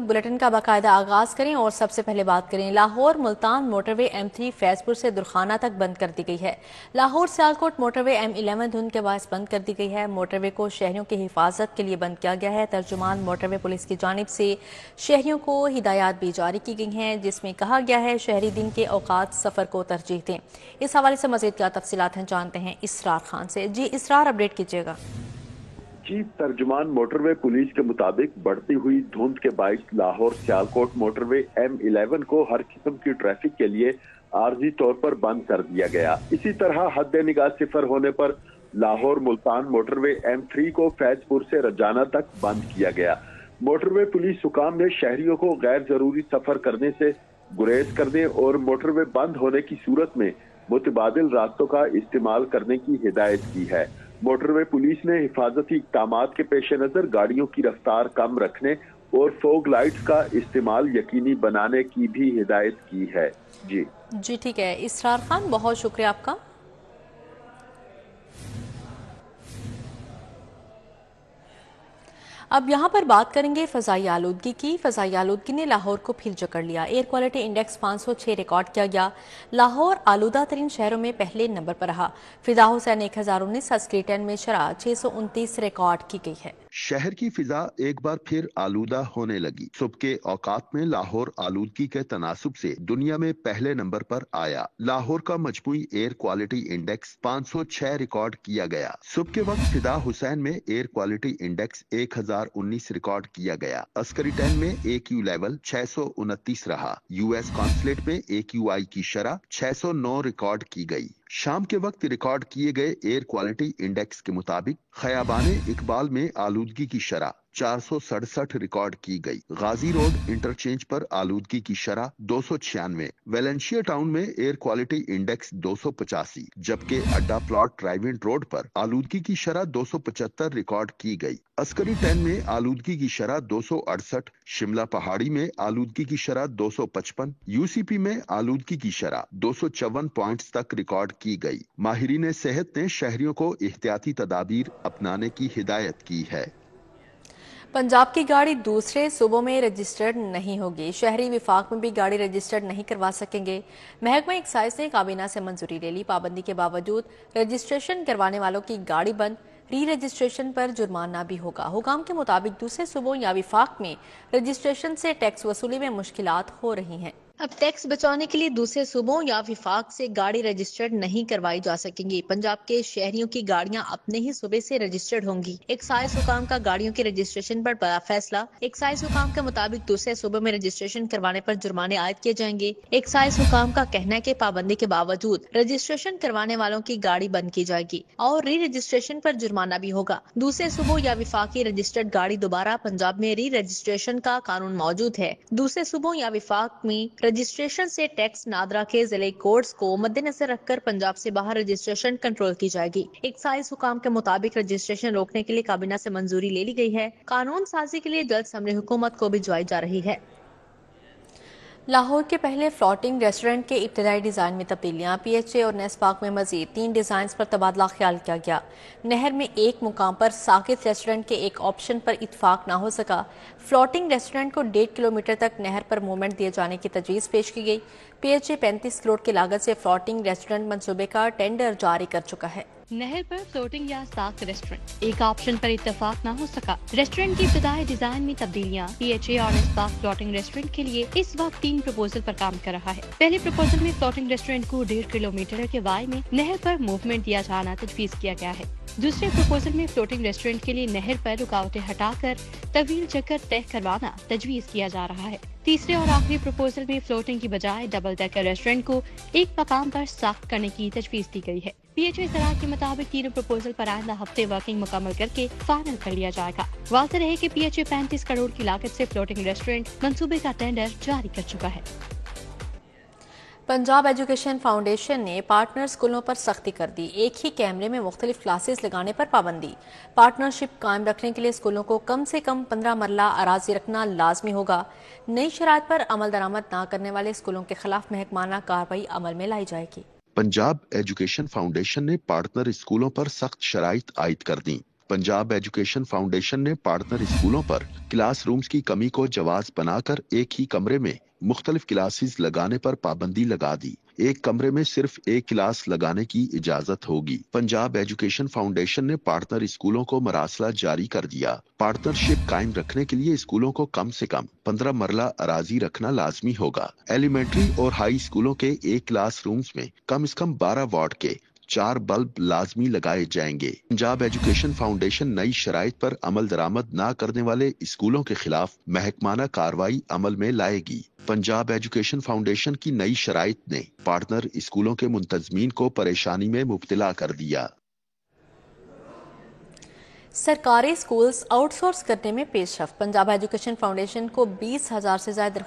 Bulletin का बाकायदा आगाज करें और सबसे पहले बात करें लाहौर मुल्तान मोटरवे M3 फैजपुर से दुरखाना तक बंद कर दी गई है। लाहौर सियालकोट मोटरवे M11 धुंध के बायस बंद कर दी गई है। मोटरवे को शहरियों की हिफाजत के लिए बंद किया गया है। तर्जुमान मोटरवे पुलिस की जानिब से शहरियों को हिदायत भी जारी की गई हैं, जिसमें कहा गया है शहरी दिन के औकात सफर को तरजीह दें। इस हवाले से मजीद क्या तफसीलात हैं जानते हैं इसरार खान से। जी इसरार, अपडेट कीजिएगा। चीफ तर्जुमान मोटरवे पुलिस के मुताबिक बढ़ती हुई धुंध के बाइस लाहौर सियालकोट मोटरवे M11 को हर किस्म की ट्रैफिक के लिए आर्जी तौर पर बंद कर दिया गया। इसी तरह हद निगाह सिफर होने पर लाहौर मुल्तान मोटरवे M3 को फैजपुर से रजाना तक बंद किया गया। मोटरवे पुलिस हुकाम ने शहरियों को गैर जरूरी सफर करने से गुरेज करने और मोटरवे बंद होने की सूरत में मुतबादिल रास्तों का इस्तेमाल करने की हिदायत की है। मोटरवे पुलिस ने हिफाजती इक़दामात के पेश नजर गाड़ियों की रफ्तार कम रखने और फोग लाइट्स का इस्तेमाल यकीनी बनाने की भी हिदायत की है। जी ठीक है इसरार खान, बहुत शुक्रिया आपका। अब यहाँ पर बात करेंगे फ़ज़ाई आलूदगी की। फ़ज़ाई आलूदगी ने लाहौर को फिर जकड़ लिया। एयर क्वालिटी इंडेक्स 506 रिकॉर्ड किया गया। लाहौर आलूदा तरीन शहरों में पहले नंबर पर रहा। फिजा हुसैन 1019, अस्करी 10 में शरह 629 रिकॉर्ड की गई है। शहर की फिजा एक बार फिर आलूदा होने लगी। सुबह के औकात में लाहौर आलूदगी के तनासुब से दुनिया में पहले नंबर पर आया। लाहौर का मजमूई एयर क्वालिटी इंडेक्स 506 रिकॉर्ड किया गया। सुबह के वक्त फिदा हुसैन में एयर क्वालिटी इंडेक्स 1019 रिकॉर्ड किया गया। अस्करी 10 में AQ लेवल 629 रहा। US कॉन्सुलेट में AQI की शरह 609 रिकॉर्ड की गई। शाम के वक्त रिकॉर्ड किए गए एयर क्वालिटी इंडेक्स के मुताबिक खयाबाने इकबाल में आलूदगी की शरह 467 रिकॉर्ड की गई। गाजी रोड इंटरचेंज पर आलूदगी की शरह 296। वेलेंशिया टाउन में एयर क्वालिटी इंडेक्स 285, जबकि अड्डा प्लॉट ड्राइविंग रोड पर आलूदगी की शरह 275 रिकॉर्ड की गई। अस्करी 10 में आलूदगी की शरह 268, शिमला पहाड़ी में आलूदगी की शरह 255, UCP में आलूदगी की शरह 254 पॉइंट्स तक रिकॉर्ड की गई। माहिरीन सेहत ने शहरियों को एहतियाती तदाबीर अपनाने की हिदायत की है। पंजाब की गाड़ी दूसरे सूबों में रजिस्टर्ड नहीं होगी। शहरी विफाक में भी गाड़ी रजिस्टर्ड नहीं करवा सकेंगे। महकमा एक्साइज ने काबीना से मंजूरी ले ली। पाबंदी के बावजूद रजिस्ट्रेशन करवाने वालों की गाड़ी बंद, री रजिस्ट्रेशन पर जुर्माना भी होगा। हुकाम के मुताबिक दूसरे सूबों या विफाक में रजिस्ट्रेशन से टैक्स वसूली में मुश्किलात हो रही हैं। अब टैक्स बचाने के लिए दूसरे सूबों या विफाक से गाड़ी रजिस्टर्ड नहीं करवाई जा सकेंगी। पंजाब के शहरियों की गाड़ियां अपने ही सूबे से रजिस्टर्ड होंगी। एक्साइज हुकाम का गाड़ियों के रजिस्ट्रेशन पर बड़ा फैसला। एक्साइज हुकाम के मुताबिक दूसरे सूबों में रजिस्ट्रेशन करवाने पर जुर्माने आयद किए जाएंगे। एक्साइज हुकाम का कहना है कि पाबंदी के बावजूद रजिस्ट्रेशन करवाने वालों की गाड़ी बंद की जाएगी और री रजिस्ट्रेशन पर जुर्माना भी होगा। दूसरे सूबों या विफाकी रजिस्टर्ड गाड़ी दोबारा पंजाब में री रजिस्ट्रेशन का कानून मौजूद है। दूसरे सूबों या विफाक में रजिस्ट्रेशन से टैक्स नादरा के जिले कोर्ट्स को मद्देनजर रखकर पंजाब से बाहर रजिस्ट्रेशन कंट्रोल की जाएगी। एक्साइज हुकाम के मुताबिक रजिस्ट्रेशन रोकने के लिए काबीना से मंजूरी ले ली गई है। कानून साजी के लिए जल्द समरी हुकूमत को भिजवाई जा रही है। लाहौर के पहले फ्लोटिंग रेस्टोरेंट के इब्तदाई डिज़ाइन में तब्दीलियाँ। PHA और नेस पार्क में मजीद 3 डिज़ाइन पर तबादला ख्याल किया गया। नहर में एक मुकाम पर साकित रेस्टोरेंट के एक ऑप्शन पर इत्फाक ना हो सका। फ्लोटिंग रेस्टोरेंट को 1.5 किलोमीटर तक नहर पर मूवमेंट दिए जाने की तजवीज़ पेश की गई। PHA 35 करोड़ की लागत से फ्लोटिंग रेस्टोरेंट मंसूबे का टेंडर जारी कर चुका है। नहर पर फ्लोटिंग या साख्त रेस्टोरेंट एक ऑप्शन पर इत्तेफाक न हो सका। रेस्टोरेंट की इब्तदाई डिजाइन में तब्दीलियां। PHA और नेस्पाक फ्लोटिंग रेस्टोरेंट के लिए इस वक्त 3 प्रपोजल पर काम कर रहा है। पहले प्रपोजल में फ्लोटिंग रेस्टोरेंट को 1.5 किलोमीटर के वाई में नहर पर मूवमेंट दिया जाना तजवीज किया गया है। दूसरे प्रपोजल में फ्लोटिंग रेस्टोरेंट के लिए नहर पर रुकावटें हटाकर तवील चक्कर तय करवाना तजवीज किया जा रहा है। तीसरे और आखिरी प्रपोजल में फ्लोटिंग की बजाय डबल डेकर रेस्टोरेंट को एक मकाम पर साख्त करने की तजवीज दी गई है। PHA सराह के मुताबिक तीनों प्रपोजल पर आइंदा हफ्ते वर्किंग मुकम्मल करके फाइनल कर लिया जाएगा। वाज़ेह रहे कि PHA 35 करोड़ की लागत से फ्लोटिंग रेस्टोरेंट मंसूबे का टेंडर जारी कर चुका है। पंजाब एजुकेशन फाउंडेशन ने पार्टनर स्कूलों पर सख्ती कर दी। एक ही कैमरे में मुख्तलिफ क्लासेस लगाने पर पाबंदी। पार्टनरशिप कायम रखने के लिए स्कूलों को कम से कम 15 मरला अराजी रखना लाजमी होगा। नई शराइत पर अमल दरामद न करने वाले स्कूलों के खिलाफ महकमाना कार्रवाई अमल में लाई जाएगी। पंजाब एजुकेशन फाउंडेशन ने पार्टनर स्कूलों पर सख्त शराइत आयद कर दी। पंजाब एजुकेशन फाउंडेशन ने पार्टनर स्कूलों पर क्लास रूम्स की कमी को जवाज बनाकर एक ही कमरे में मुख्तलिफ क्लासेस लगाने पर पाबंदी लगा दी। एक कमरे में सिर्फ एक क्लास लगाने की इजाजत होगी। पंजाब एजुकेशन फाउंडेशन ने पार्टनर स्कूलों को मरासला जारी कर दिया। पार्टनरशिप कायम रखने के लिए स्कूलों को कम से कम 15 मरला अराजी रखना लाजमी होगा। एलिमेंट्री और हाई स्कूलों के एक क्लास रूम्स में कम से कम 12 वाट के 4 बल्ब लाजमी लगाए जाएंगे। पंजाब एजुकेशन फाउंडेशन नई शराइत पर अमल दरामद न करने वाले स्कूलों के खिलाफ महकमाना कार्रवाई अमल में लाएगी। पंजाब एजुकेशन फाउंडेशन की नई शराइत ने पार्टनर स्कूलों के मुंतजमीन को परेशानी में मुब्तला कर दिया। सरकारी स्कूल्स आउटसोर्स करने में पेशरफ। पंजाब एजुकेशन फाउंडेशन को 20,000 से ज्यादा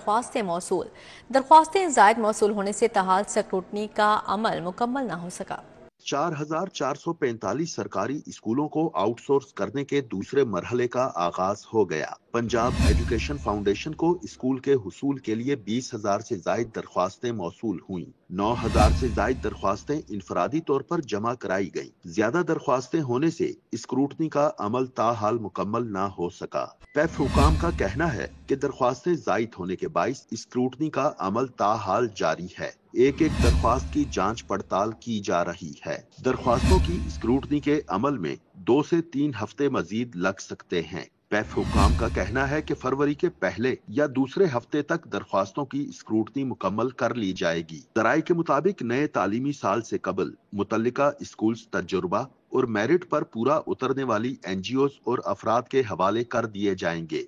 दरख्वास्तें जायद मौसूल होने से ताहाल स्क्रूटनी का अमल मुकम्मल न हो सका। 4,445 सरकारी स्कूलों को आउटसोर्स करने के दूसरे मरहले का आगाज हो गया। पंजाब एजुकेशन फाउंडेशन को स्कूल के हुसूल के लिए 20,000 से जायद दरख्वास्तें मौसूल हुई। 9,000 से जायद दरख्वास्तें इनफरादी तौर पर जमा कराई गयी। ज्यादा दरख्वास्तें होने से स्क्रूटनी का अमल ताहाल मुकम्मल न हो सका। पैफ हुकाम का कहना है कि दरख्वास्तें जायद होने के बाइस स्क्रूटनी का अमल ताहाल जारी है। एक एक दरख्वास्त की जांच पड़ताल की जा रही है। दरख्वास्तों की स्क्रूटनी के अमल में 2 से 3 हफ्ते मजीद लग सकते हैं। पैफ हुकाम का कहना है कि फरवरी के पहले या दूसरे हफ्ते तक दरख्वास्तों की स्क्रूटनी मुकम्मल कर ली जाएगी। ज़राए के मुताबिक नए तालीमी साल से कबल मुतल्लिका स्कूल्स तजुर्बा और मेरिट पर पूरा उतरने वाली NGOs और अफराद के हवाले कर दिए जाएंगे।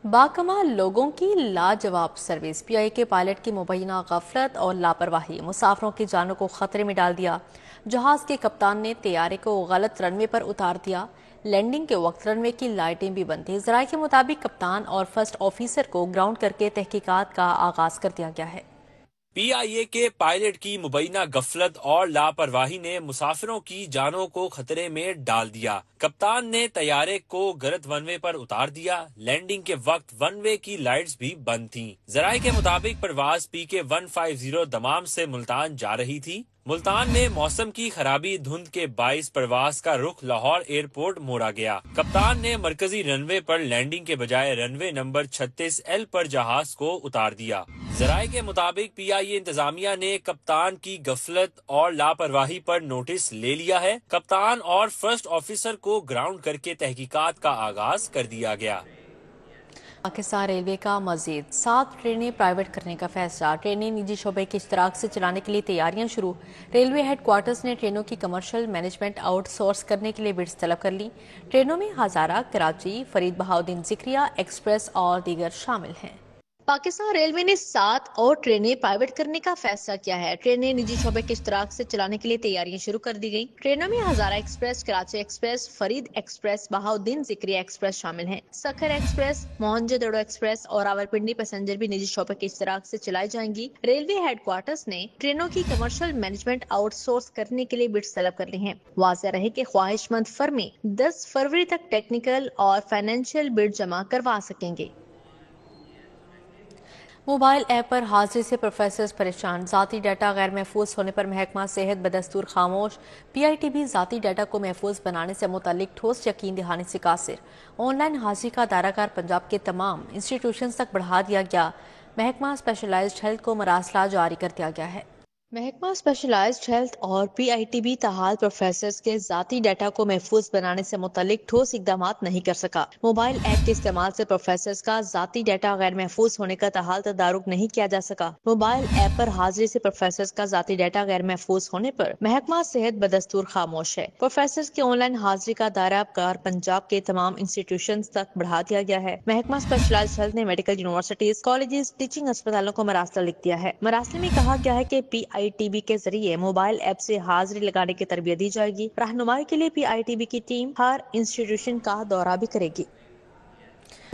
बाकमाल लोगों की लाजवाब सर्विस। PIA के पायलट की मुबैना गफलत और लापरवाही मुसाफिरों की जानों को खतरे में डाल दिया। जहाज के कप्तान ने तैयारे को गलत रनवे पर उतार दिया। लैंडिंग के वक्त रनवे की लाइटें भी बंद थी। ज़राए के मुताबिक कप्तान और फर्स्ट ऑफिसर को ग्राउंड करके तहकीकात का आगाज कर दिया गया है। PIA के पायलट की मुबैना गफलत और लापरवाही ने मुसाफिरों की जानों को खतरे में डाल दिया। कप्तान ने तैयारे को गलत वनवे पर उतार दिया। लैंडिंग के वक्त वनवे की लाइट्स भी बंद थीं। ज़राए के मुताबिक परवाज PK 150 दमाम से मुल्तान जा रही थी। मुल्तान में मौसम की खराबी धुंध के बाइस परवाज का रुख लाहौर एयरपोर्ट मोड़ा गया। कप्तान ने मरकजी रनवे पर लैंडिंग के बजाय रनवे नंबर 36L पर जहाज को उतार दिया। ज़राए के मुताबिक PIA इंतजामिया ने कप्तान की गफलत और लापरवाही पर नोटिस ले लिया है। कप्तान और फर्स्ट ऑफिसर को ग्राउंड करके तहकीकात का आगाज कर दिया गया। पाकिस्तान रेलवे का मजीद 7 ट्रेनें प्राइवेट करने का फैसला। ट्रेनें निजी शोबे के इश्तराक से चलाने के लिए तैयारियां शुरू। रेलवे हेडक्वार्टर्स ने ट्रेनों की कमर्शियल मैनेजमेंट आउटसोर्स करने के लिए बिड्स तलब कर ली। ट्रेनों में हजारा, कराची, फरीद बहाउद्दीन जिक्रिया एक्सप्रेस और दीगर शामिल हैं। पाकिस्तान रेलवे ने 7 और ट्रेनें प्राइवेट करने का फैसला किया है। ट्रेनें निजी शोबे के इश्तराक से चलाने के लिए तैयारियां शुरू कर दी गई। ट्रेनों में Hazara express, Karachi express, Farid express, Bahauddin Zakariya express शामिल हैं। सखर एक्सप्रेस, मोहनजोदड़ो एक्सप्रेस और रावलपिंडी पैसेंजर भी निजी शोबे के इश्तराक से चलाई जाएंगी। रेलवे हेडक्वार्टर्स ने ट्रेनों की कमर्शियल मैनेजमेंट आउटसोर्स करने के लिए बिड्स तलब कर ली हैं। वाज़ेह रहे कि ख्वाहिशमंद फर्में 10 फरवरी तक टेक्निकल और फाइनेंशियल बिड जमा करवा सकेंगे। मोबाइल ऐप पर हाजिरी से प्रोफेसर्स परेशान। ज़ाती डाटा गैर महफूज होने पर महकमा सेहत बदस्तूर खामोश। PITB ज़ाती डाटा को महफूज बनाने से मुतालिक ठोस यकीन दहाने से कासिर। ऑनलाइन हाजिरी का दायराकार पंजाब के तमाम इंस्टीट्यूशन तक बढ़ा दिया गया। महकमा स्पेशलाइज्ड हेल्थ को मरासला जारी कर दिया गया है। महकमा स्पेशलाइज्ड हेल्थ और PITB ताहाल प्रोफेसर्स के ज़ाती डाटा को महफूज बनाने से मुतालिक ठोस इकदाम नहीं कर सका। मोबाइल ऐप के इस्तेमाल से प्रोफेसर्स का ज़ाती डाटा गैर महफूज होने का ताहाल तदारुक नहीं किया जा सका। मोबाइल ऐप पर हाजिरी से प्रोफेसर्स का ज़ाती डाटा गैर महफूज होने पर महकमा सेहत बदस्तूर खामोश है। प्रोफेसर्स की ऑनलाइन हाजिरी का दायरा कार पंजाब के तमाम इंस्टीट्यूशन तक बढ़ा दिया गया है। महकमा स्पेशलाइज्ड हेल्थ ने मेडिकल यूनिवर्सिटीज, कॉलेजेस, टीचिंग अस्पतालों को मरासला लिख दिया है। मरासले में कहा गया है कि PITB के जरिए मोबाइल ऐप से हाजिरी लगाने की तरबियत दी जाएगी। रहनुमाई के लिए PITB की टीम हर इंस्टीट्यूशन का दौरा भी करेगी।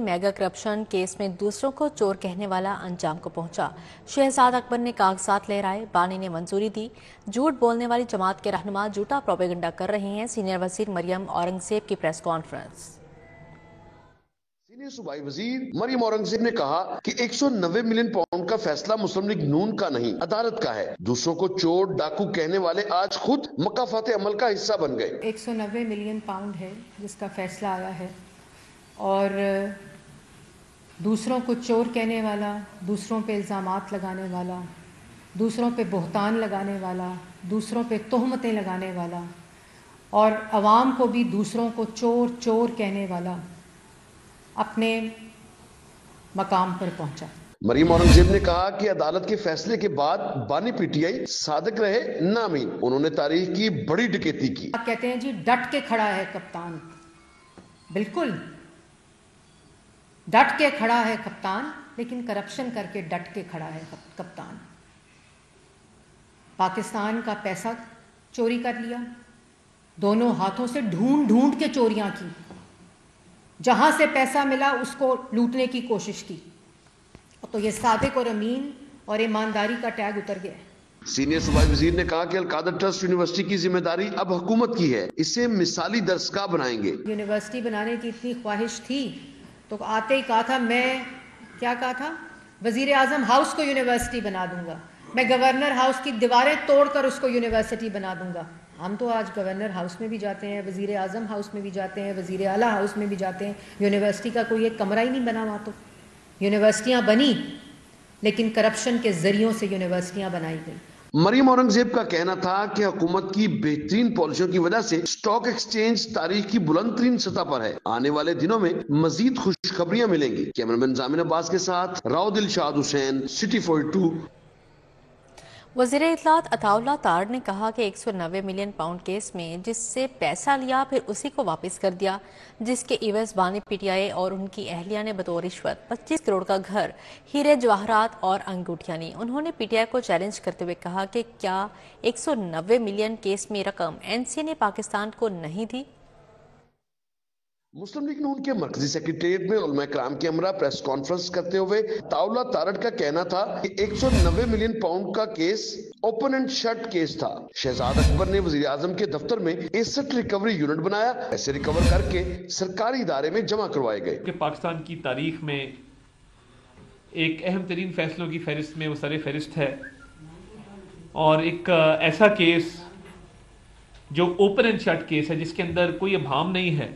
मेगा करप्शन केस में दूसरों को चोर कहने वाला अंजाम को पहुंचा। शहजाद अकबर ने कागजात लहराए, बानी ने मंजूरी दी। झूठ बोलने वाली जमात के रहनुमा झूठा प्रोपेगेंडा कर रहे हैं। सीनियर वजीर मरियम औरंगजेब की प्रेस कॉन्फ्रेंस। صوبائی وزیر مریم اورنگزیب نے کہا کہ 190 ملین پاؤنڈ کا فیصلہ مسلم لیگ نون کا نہیں، عدالت کا ہے۔ دوسروں کو چور ڈاکو کہنے والے آج خود مکافات عمل کا حصہ بن گئے۔ 190 ملین پاؤنڈ ہے جس کا فیصلہ آیا ہے، اور دوسروں کو چور کہنے والا، دوسروں پہ الزامات لگانے والا، دوسروں پہ بہتان لگانے والا، دوسروں پہ تہمتیں لگانے والا، اور عوام کو بھی دوسروں کو چور چور کہنے والا اپنے مقام پر پہنچا۔ مریم اورنگزیب نے کہا کہ عدالت کے فیصلے کے بعد بانی پی ٹی آئی صادق رہے نہ امین۔ انہوں نے تاریخ کی بڑی ڈکیتی کی۔ کہتے ہیں جی ڈٹ کے کھڑا ہے کپتان، بالکل ڈٹ کے کھڑا ہے کپتان، لیکن کرپشن کر کے ڈٹ کے کھڑا ہے کپتان۔ پاکستان کا پیسہ چوری کر لیا، دونوں ہاتھوں سے ڈھونڈ ڈھونڈ کے چوریاں کی، جہاں سے پیسہ ملا اس کو لوٹنے کی کوشش کی، تو یہ صادق اور امین اور ایمانداری کا ٹیگ اتر گیا ہے۔ سینئر صوبائی وزیر نے کہا کہ القادر ٹرسٹ یونیورسٹی کی ذمہ داری اب حکومت کی ہے، اسے مثالی درسگاہ بنائیں گے۔ یونیورسٹی بنانے کی اتنی خواہش تھی تو آتے ہی کہا تھا، میں کیا کہا تھا، وزیر اعظم ہاؤس کو یونیورسٹی بنا دوں گا، میں گورنر ہاؤس کی دیواریں توڑ کر اس کو یونیورسٹی بنا دوں گا۔ ہم تو آج گورنر ہاؤس میں بھی جاتے ہیں، وزیر اعظم ہاؤس میں بھی جاتے ہیں، وزیر اعلیٰ ہاؤس میں بھی جاتے ہیں، یونیورسٹی کا کوئی ایک کمرہ ہی نہیں بنا ہوا۔ تو یونیورسٹیاں بنی لیکن کرپشن کے ذریعوں سے یونیورسٹیاں بنائی گئی۔ مریم اورنگزیب کا کہنا تھا کہ حکومت کی بہترین پالیسیوں کی وجہ سے اسٹاک ایکسچینج تاریخ کی بلند ترین سطح پر ہے۔ آنے والے دنوں میں مزید خوشخبریاں ملیں گی۔ کیمرمین زامن عباس کے ساتھ راؤ دلشاد حسین، سٹی 42۔ وزیر اطلاعات عطا اللہ تارڑ نے کہا کہ 190 ملین پاؤنڈ کیس میں جس سے پیسہ لیا پھر اسی کو واپس کر دیا، جس کے عوض بانی پی ٹی آئی اور ان کی اہلیہ نے بطور رشوت 25 کروڑ کا گھر، ہیرے جواہرات اور انگوٹھیاں لی۔ انہوں نے پی ٹی آئی کو چیلنج کرتے ہوئے کہا کہ کیا 190 ملین کیس میں رقم این سی اے نے پاکستان کو نہیں دی؟ مسلم لیگ نون کے مرکزی سیکریٹریٹ میں علماء کرام کے ہمراہ پریس کانفرنس کرتے ہوئے عطا اللہ تارڑ کا کہنا تھا کہ 190 ملین پاؤنڈ کا case open and shut case تھا۔ شہزاد اکبر نے وزیر اعظم کے دفتر میں 61 ریکوری یونٹ بنایا، ایسے ریکور کر کے سرکاری ادارے میں جمع کروائے گئے۔ کہ پاکستان کی تاریخ میں ایک اہم ترین فیصلوں کی فہرست میں وہ سر فہرست ہے، اور ایک ایسا کیس جو اوپن اینڈ شٹ کیس ہے، جس کے اندر کوئی ابہام نہیں ہے،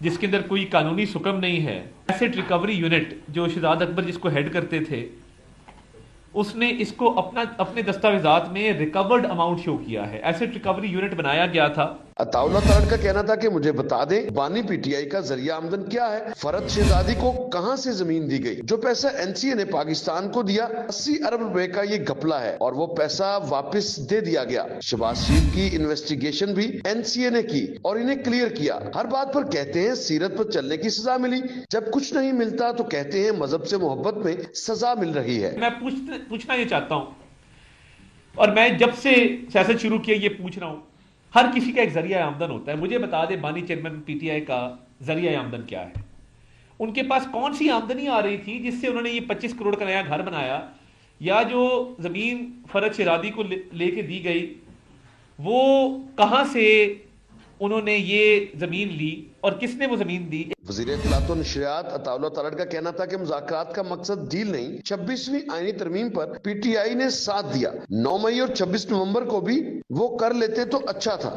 جس کے اندر کوئی قانونی سکم نہیں ہے۔ ایسٹ ریکوری یونٹ جو شہزاد اکبر جس کو ہیڈ کرتے تھے، اس نے اس کو اپنے دستاویزات میں ریکورڈ اماؤنٹ شو کیا ہے۔ ایسٹ ریکوری یونٹ بنایا گیا تھا۔ عطا اللہ تارڑ کا کہنا تھا کہ مجھے بتا دیں بانی پی ٹی آئی کا ذریعہ آمدن کیا ہے، فرد شہزادی کو کہاں سے زمین دی گئی، جو پیسہ این سی اے نے پاکستان کو دیا 80 ارب روپے کا یہ گھپلا ہے، اور وہ پیسہ واپس دے دیا گیا۔ شہباز شریف کی انویسٹیگیشن بھی این سی اے نے کی اور انہیں کلیئر کیا۔ ہر بات پر کہتے ہیں سیرت پر چلنے کی سزا ملی، جب کچھ نہیں ملتا تو کہتے ہیں مذہب سے محبت میں سزا مل رہی ہے۔ میں پوچھنا یہ چاہتا ہوں، اور میں جب سے سیاست شروع کیا یہ پوچھ رہا ہوں، ہر کسی کا ایک ذریعہ آمدن ہوتا ہے۔ مجھے بتا دے بانی چیئرمین پی ٹی آئی کا ذریعہ آمدن کیا ہے؟ ان کے پاس کون سی آمدنی آ رہی تھی جس سے انہوں نے یہ 25 کروڑ کا نیا گھر بنایا، یا جو زمین فرد شہزادی کو لے کے دی گئی وہ کہاں سے انہوں نے یہ زمین لی اور کس نے وہ زمین دی؟ وزیر اطلاعات و نشریات عطا اللہ تارڑ کا کہنا تھا کہ مذاکرات کا مقصد ڈیل نہیں، 26ویں آئینی ترمیم پر پی ٹی آئی نے ساتھ دیا۔ 9 مئی اور 26 نومبر کو بھی وہ کر لیتے تو اچھا تھا۔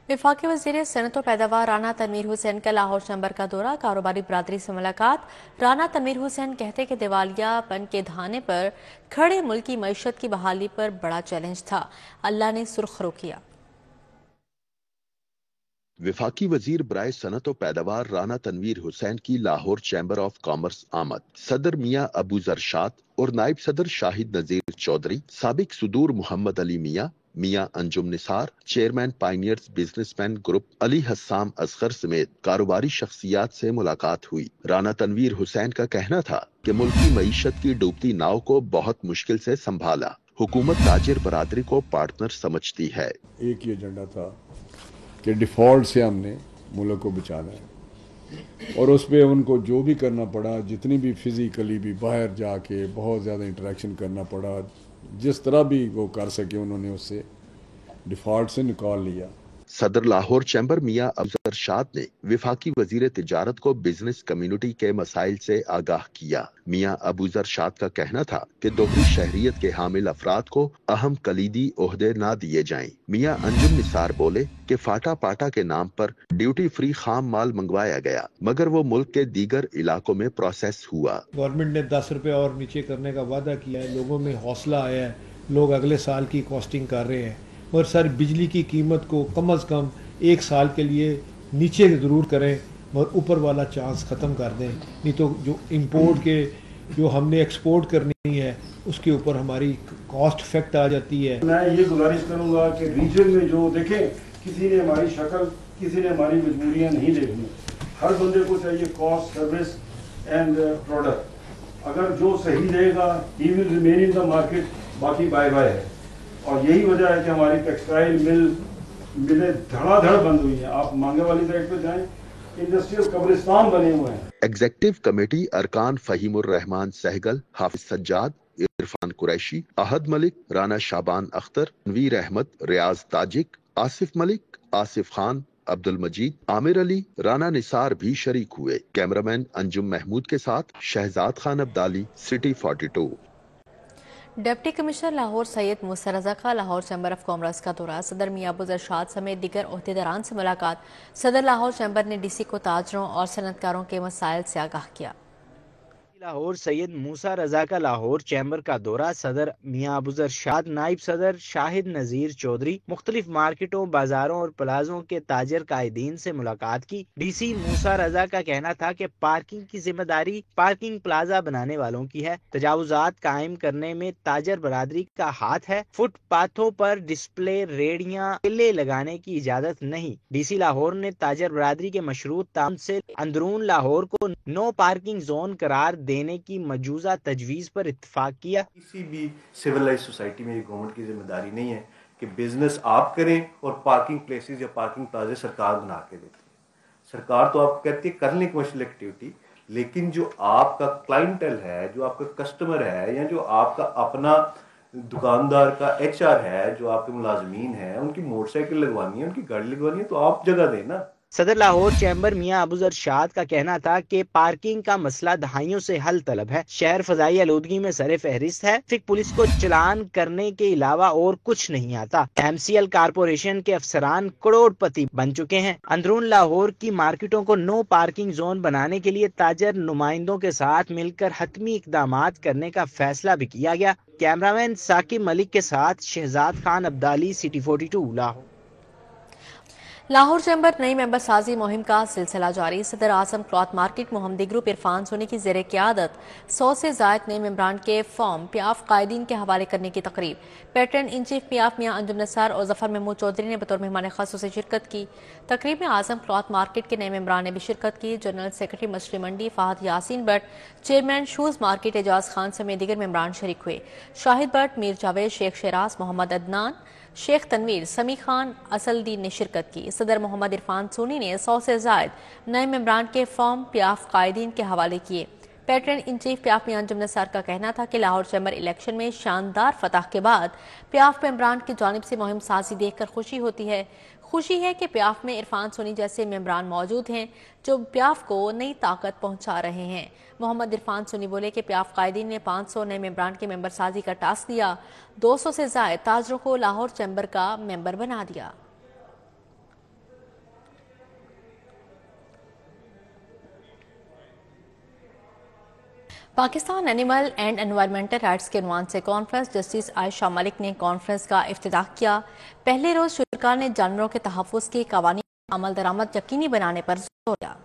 وفاقی وزیر صنعت و پیداوار رانا تنویر حسین کا لاہور چیمبر کا دورہ، کاروباری برادری سے ملاقات۔ رانا تنویر حسین کہتے کہ دیوالیہ پن کے دھانے پر کھڑے ملکی معیشت کی بحالی پر بڑا چیلنج تھا، اللہ نے سرخ رو کیا۔ وفاقی وزیر برائے صنعت و پیداوار رانا تنویر حسین کی لاہور چیمبر آف کامرس آمد۔ صدر میاں ابو زرشاد اور نائب صدر شاہد نذیر چودھری، سابق صدور Muhammad Ali Mian Anjum Nisar, chairman pioneers businessman group Ali Hussam Asghar سمیت کاروباری شخصیات سے ملاقات ہوئی۔ رانا تنویر حسین کا کہنا تھا کہ ملکی معیشت کی ڈوبتی ناؤ کو بہت مشکل سے سنبھالا، حکومت تاجر برادری کو پارٹنر سمجھتی ہے۔ ایک ہی ایجنڈا تھا کہ ڈیفالٹ سے ہم نے ملک کو بچانا ہے، اور اس پہ ان کو جو بھی کرنا پڑا، جتنی بھی فزیکلی بھی باہر جا کے بہت زیادہ انٹریکشن کرنا پڑا، جس طرح بھی وہ کر سکے انہوں نے اس سے ڈیفالٹ سے نکال لیا۔ सदर लाहौर चैम्बर मियां अफजल शाद ने विफाकी वजीर तिजारत को बिजनेस कम्युनिटी के मसाइल से आगाह किया। मियां अबूजर शाद का कहना था कि दोहरी शहरियत के हामिल अफराद को अहम कलीदी ओहदे ना दिए जाएं। मियां अंजुम निसार बोले कि फाटा पाटा के नाम पर ड्यूटी फ्री खाम माल मंगवाया गया, मगर वो मुल्क के दीगर इलाकों में प्रोसेस हुआ। गवर्नमेंट ने 10 रुपए और नीचे करने का वादा किया है, लोगों में हौसला आया है, लोग अगले साल की कॉस्टिंग कर रहे हैं। और सर बिजली की कीमत को कम अज़ कम 1 साल के लिए नीचे ज़रूर करें और ऊपर वाला चांस ख़त्म कर दें, नहीं तो जो इंपोर्ट के जो हमने एक्सपोर्ट करनी है उसके ऊपर हमारी कॉस्ट इफेक्ट आ जाती है। मैं ये गुजारिश करूँगा कि रीजन में जो देखें, किसी ने हमारी शक्ल, किसी ने हमारी मजबूरियाँ नहीं देखनी। हर बंदे को चाहिए कॉस्ट, सर्विस एंड प्रोडक्ट। अगर जो सही देगा he will remain in the market, बाकी बाय बाय है। और यही वजह है कि हमारी टेक्सटाइल मिलें धड़ाधड़ बंद हुई है। आप मांगे वाली साइड पे जाएं, इंडस्ट्रियल कब्रिस्तान बने हुए हैं। एग्जेक्टिव कमेटी अरकान फहीमुर रहमान सहगल, हाफिज सज्जाद, इरफान कुरैशी, अहद मलिक, राना शाबान अख्तर, तनवीर अहमद, रियाज ताजिक, आसिफ मलिक, आसिफ खान, अब्दुल मजीद, आमिर अली, राना निसार भी शरीक हुए। कैमरामैन अंजुम महमूद के साथ Shahzad Khan Abdali, city 42। Deputy commissioner Lahore Syed Musa Raza का लाहौर चैम्बर ऑफ कॉमर्स का दौरा। सदर मियां अबूजर शाद समेत दीगर ओहदेदारान से मुलाकात। सदर लाहौर चैम्बर ने डीसी को ताजरों और सनतकारों के मसाइल से आगाह किया। लाहौर सैयद मूसा रज़ा का लाहौर चैम्बर का दौरा। सदर मियां अबूजर शाद, नाइब सदर शाहिद नज़ीर चौधरी, मुख्तलिफ मार्केटों, बाजारों और प्लाजों के ताजर कायदीन से मुलाकात की। डीसी मूसा रज़ा का कहना था कि पार्किंग की जिम्मेदारी पार्किंग प्लाजा बनाने वालों की है। तजावुजात कायम करने में ताजर बरादरी का हाथ है। फुटपाथों पर डिस्प्ले, रेडियां, ठेले लगाने की इजाजत नहीं। डीसी लाहौर ने ताजर बरादरी के मशरूत ताउन से अंदरून लाहौर को नो पार्किंग जोन करार देने की मौजूदा तजवीज़ पर इत्तेफाक किया। किसी भी सिविलाइज सोसाइटी में गवर्नमेंट की जिम्मेदारी नहीं है कि बिजनेस आप करें और पार्किंग प्लेसेस या पार्किंग प्लाजे सरकार बना के देती है। सरकार तो आपको कहती है करने कमर्शियल एक्टिविटी, लेकिन जो आपका क्लाइंटल है, जो आपका कस्टमर है, या जो आपका अपना दुकानदार का HR है, जो आपके मुलाजमीन है, उनकी मोटरसाइकिल लगवानी है, उनकी गाड़ी लगवानी है, तो आप जगह देना। सदर लाहौर चैम्बर मियां अबूजर शाद का कहना था कि पार्किंग का मसला दहाइयों से हल तलब है। शहर फजाई आलूदगी में सरे फहरिस्त है। ट्रैफिक पुलिस को चलान करने के अलावा और कुछ नहीं आता। MCL कारपोरेशन के अफसरान करोड़पति बन चुके हैं। अंदरून लाहौर की मार्केटों को नो पार्किंग जोन बनाने के लिए ताजर नुमाइंदों के साथ मिलकर हतमी इकदामात करने का फैसला भी किया गया। कैमरामैन साकिब मलिक के साथ शहजाद खान अब्दाली, सिटी 42 लाहौर। लाहौर चैम्बर नई मेंबर साजी मुहिम का सिलसिला जारी। सदर आजम क्लॉथ मार्केट मोहम्मदी ग्रुप इरफान सोनी की ज़ेर क़यादत 100 से ज़ायद नए मेंबरान के फॉर्म पियाफ कायदीन के हवाले करने की तकरीब। पैटर्न इन चीफ पियाफ मियां अंजुम निसार और जफर महमूद चौधरी ने बतौर मेहमान ख़ास से शिरकत की। तकरीब में आजम क्लॉथ मार्केट के नए मेंबरान ने भी शिरकत की। जनरल सेक्रेटरी मछली मंडी Fahad Yasin Bhatt, chairman shoes market Ejaz Khan समेत दीगर मेंबरान शरीक हुए। शाहिद भट्ट, मीर जावेद, शेख शराज, मोहम्मद अदनान, शेख तनवीर, समी खान, असलदीन ने शिरकत की। सदर मोहम्मद इरफान सोनी ने 100 से ज़ायद नए मेंबरान के फॉर्म पियाफ कायदीन के हवाले किए। पैटर्न इन चीफ पियाफ मियां अंजुम निसार का कहना था कि लाहौर चैम्बर इलेक्शन में शानदार फतह के बाद पियाफ मेंबरान की जानिब से मुहिम साजी देखकर खुशी होती है। खुशी है कि पियाफ में इरफान सोनी जैसे मेंबरान मौजूद हैं जो पियाफ को नई ताकत पहुंचा रहे हैं। मोहम्मद इरफान सोनी बोले कि पियाफ कायदीन ने 500 नए मेंबरान के मेंबर साजी का टास्क दिया। 200 से ज़ायद ताजरों को लाहौर चैम्बर का मेंबर बना दिया। Pakistan animal and environmental rights के उन्वान से कॉन्फ्रेंस जस्टिस आयशा मलिक ने कॉन्फ्रेंस का इफ्तिताह किया। पहले रोज शुरा ने जानवरों के तहफ़्फ़ुज़ के क़वानीन अमल दरामद यकीनी बनाने पर जोर दिया।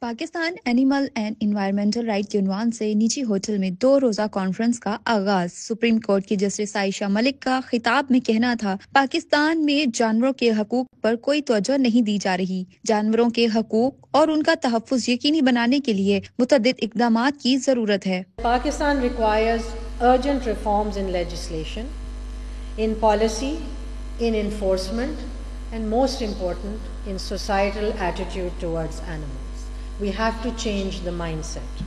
Pakistan animal and environmental right के उन्वान से निजी होटल में 2 रोज़ा कॉन्फ्रेंस का आगाज। सुप्रीम कोर्ट की जस्टिस आयशा मलिक का खिताब में कहना था, पाकिस्तान में जानवरों के हकूक पर कोई तवज्जो नहीं दी जा रही। जानवरों के हकूक और उनका तहफ़्फ़ुज़ यकीनी बनाने के लिए मुतअद्दिद इक़दामात की जरूरत है। Pakistan requires urgent reforms in legislation, in policy, in enforcement and most important in societal attitude towards animals. We have to change the mindset.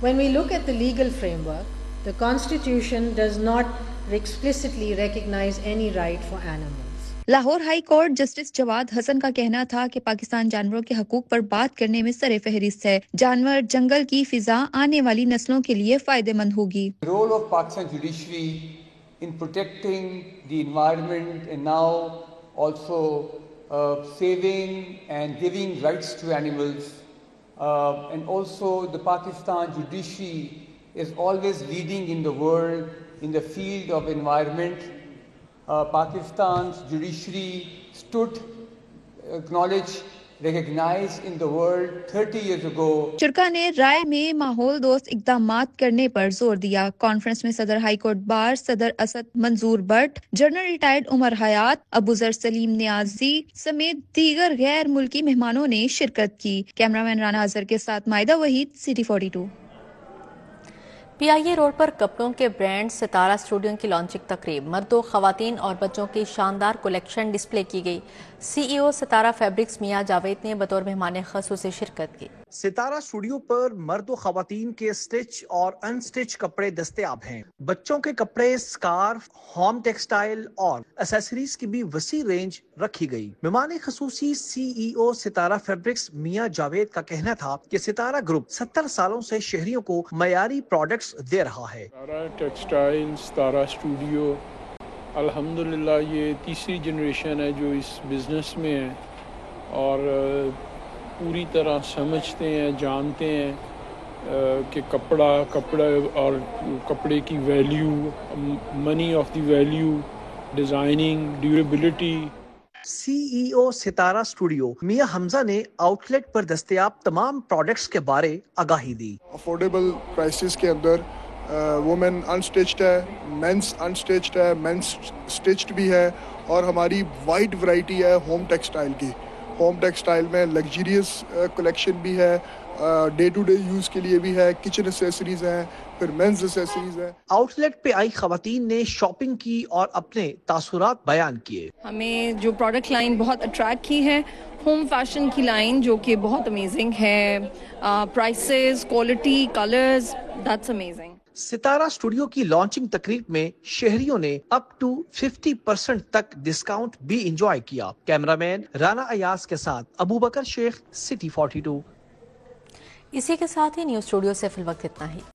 When we look at the legal framework, the Constitution does not explicitly recognize any right for animals. Lahore high court justice Jawad Hassan का कहना था कि पाकिस्तान जानवरों के हकूक पर बात करने में सरे फहरिस्त है। जानवर जंगल की फिजा आने वाली नस्लों के लिए फायदेमंद होगी। Role of Pakistan judiciary in protecting the environment and now also saving and giving rights to animals, and also the Pakistan judiciary is always leading in the world in the field of environment. Pakistan's judiciary stood acknowledged, recognized in the world 30 years ago. शुरा ने राय में माहौल दोस्त इकदामात करने पर जोर दिया। Conference में सदर हाई कोर्ट बार सदर असद मंजूर भट्ट, जनरल रिटायर्ड उमर हयात, अबूजर सलीम नियाजी समेत दीगर गैर मुल्की मेहमानों ने शिरकत की। कैमरामैन राना अजहर के साथ मायदा वहीद, सिटी 42। PIA रोड पर कपड़ों के ब्रांड सितारा स्टूडियो की लॉन्चिंग तकरीब, मर्दों, खवातीन और बच्चों की शानदार कलेक्शन डिस्प्ले की गई। CEO सितारा फैब्रिक्स मियां जावेद ने बतौर मेहमान ख़ुसूसी शिरकत की। सितारा स्टूडियो पर मर्द व खवातीन के स्टिच और अनस्टिच कपड़े दस्तयाब हैं। बच्चों के कपड़े, स्कार्फ, होम टेक्सटाइल और एसेसरीज की भी वसी रेंज रखी गई। मेहमान ख़ुसूसी CEO सितारा फैब्रिक्स मियां जावेद का कहना था कि सितारा ग्रुप 70 सालों से शहरियों को मयारी प्रोडक्ट्स दे रहा है। सितारा टेक्सटाइल, सितारा स्टूडियो, अल्हम्दुलिल्लाह ये तीसरी जनरेशन है जो इस बिज़नेस में है और पूरी तरह समझते हैं, जानते हैं कि कपड़ा और कपड़े की value, money of the value, designing, durability. CEO Sitara studio मियां हमजा ने आउटलेट पर दस्तयाब तमाम प्रोडक्ट्स के बारे आगाही दी। अफोर्डेबल प्राइसेस के अंदर वुमेन अनस्टिच्ड है, मेंस अनस्टिच्ड है, मेंस स्टिच्ड भी है और हमारी वाइड वैरायटी है होम टेक्सटाइल की। होम टेक्सटाइल में लग्जरियस कलेक्शन भी है, डे टू डे यूज़ के लिए भी है, किचन एसेसरीज हैं, फिर मेंस एसेसरीज हैं। आउटलेट पे आई खवातीन ने शॉपिंग की और अपने तासुरात बयान किए। हमें जो प्रोडक्ट लाइन बहुत अट्रैक्ट की है, होम फैशन की लाइन जो कि बहुत अमेजिंग है, prices, quality, colours, that's amazing. Sitara studio की लॉन्चिंग तकरीब में शहरियों ने अप टू 50% तक डिस्काउंट भी इंजॉय किया। कैमरामैन राना अयाज के साथ अबू बकर शेख, सिटी 42। इसी के साथ ही न्यूज़ स्टूडियो से फिल वक्त इतना ही।